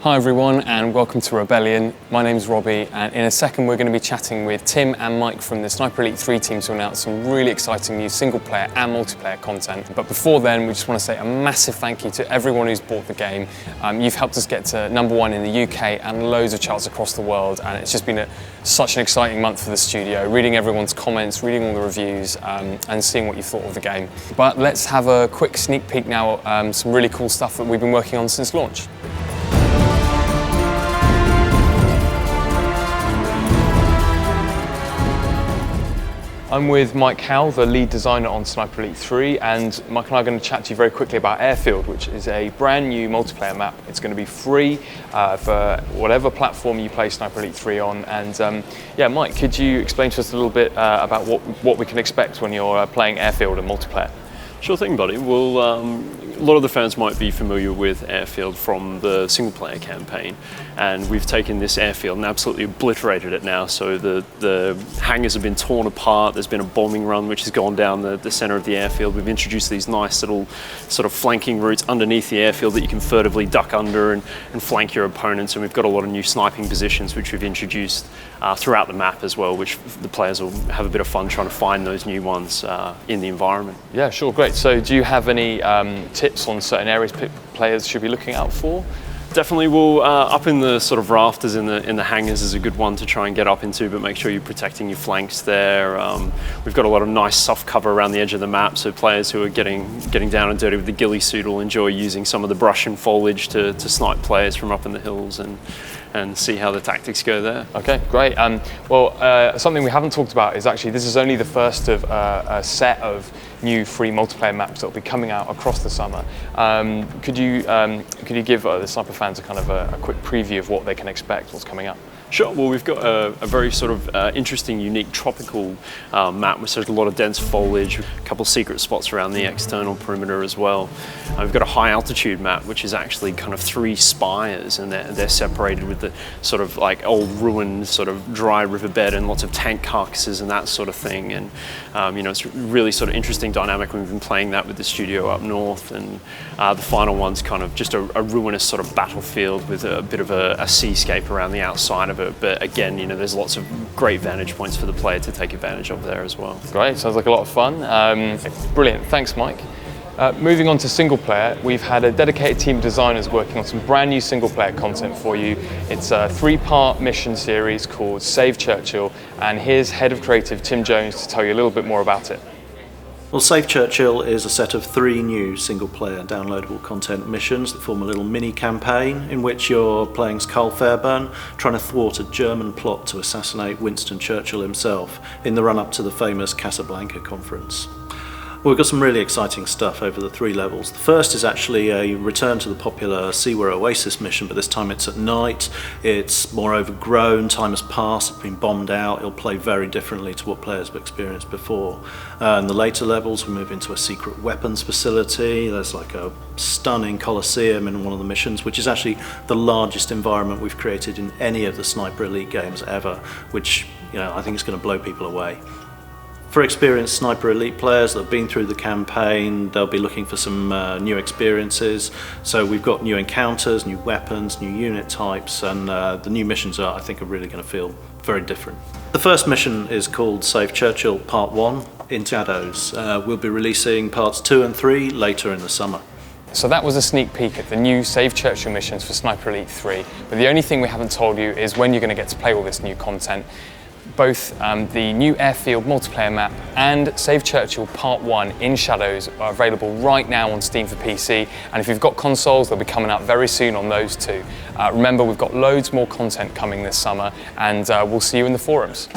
Hi everyone and welcome to Rebellion. My name's Robbie and in a second we're going to be chatting with Tim and Mike from the Sniper Elite 3 team to announce some really exciting new single player and multiplayer content. But before then we just want to say a massive thank you to everyone who's bought the game. You've helped us get to #1 in the UK and loads of charts across the world, and it's just been such an exciting month for the studio, reading everyone's comments, reading all the reviews and seeing what you thought of the game. But let's have a quick sneak peek now at some really cool stuff that we've been working on since launch. I'm with Mike Howell, the lead designer on Sniper Elite 3, and Mike and I are going to chat to you very quickly about Airfield, which is a brand new multiplayer map. It's going to be free for whatever platform you play Sniper Elite 3 on. And yeah, Mike, could you explain to us a little bit about what we can expect when you're playing Airfield and multiplayer? Sure thing, buddy. Well, a lot of the fans might be familiar with Airfield from the single-player campaign, and we've taken this airfield and absolutely obliterated it now. So the hangars have been torn apart. There's been a bombing run which has gone down the center of the airfield. We've introduced these nice little sort of flanking routes underneath the airfield that you can furtively duck under and flank your opponents. And we've got a lot of new sniping positions which we've introduced throughout the map as well, which the players will have a bit of fun trying to find those new ones in the environment. Yeah, sure, great. So do you have any tips on certain areas players should be looking out for? Definitely. Well, up in the sort of rafters in the hangars is a good one to try and get up into, but make sure you're protecting your flanks there. We've got a lot of nice soft cover around the edge of the map, so players who are getting down and dirty with the ghillie suit will enjoy using some of the brush and foliage to snipe players from up in the hills and see how the tactics go there. Okay, great. Well, something we haven't talked about is actually this is only the first of a set of new free multiplayer maps that will be coming out across the summer. Could you give the Sniper fans a kind of a quick preview of what they can expect, what's coming up? Sure. Well, we've got a very sort of interesting, unique tropical map which has a lot of dense foliage, a couple secret spots around the external perimeter as well. We've got a high altitude map which is actually kind of 3 spires, and they're separated with the sort of like old ruined sort of dry riverbed and lots of tank carcasses and that sort of thing. And you know, it's really sort of interesting dynamic. We've been playing that with the studio up north, and the final one's kind of just a ruinous sort of battlefield with a bit of a seascape around the outside of it. But again, you know, there's lots of great vantage points for the player to take advantage of there as well. Great, sounds like a lot of fun. Brilliant, thanks Mike. Moving on to single player, we've had a dedicated team of designers working on some brand new single player content for you. It's a 3-part mission series called Save Churchill, and here's Head of Creative Tim Jones to tell you a little bit more about it. Well, Save Churchill is a set of 3 new single-player downloadable content missions that form a little mini-campaign in which you're playing as Carl Fairbairn, trying to thwart a German plot to assassinate Winston Churchill himself in the run-up to the famous Casablanca conference. Well, we've got some really exciting stuff over the 3 levels. The first is actually a return to the popular Siwa Oasis mission, but this time it's at night. It's more overgrown, time has passed, it's been bombed out. It'll play very differently to what players have experienced before. In the later levels, we move into a secret weapons facility. There's like a stunning coliseum in one of the missions, which is actually the largest environment we've created in any of the Sniper Elite games ever, which, you know, I think is going to blow people away. For experienced Sniper Elite players that have been through the campaign, they'll be looking for some new experiences. So we've got new encounters, new weapons, new unit types, and the new missions I think are really going to feel very different. The first mission is called Save Churchill Part 1 in Shadows. We'll be releasing Parts 2 and 3 later in the summer. So that was a sneak peek at the new Save Churchill missions for Sniper Elite 3, but the only thing we haven't told you is when you're going to get to play all this new content. Both the new Airfield multiplayer map and Save Churchill Part 1 in Shadows are available right now on Steam for PC, and if you've got consoles, they'll be coming out very soon on those too. Remember, we've got loads more content coming this summer, and we'll see you in the forums.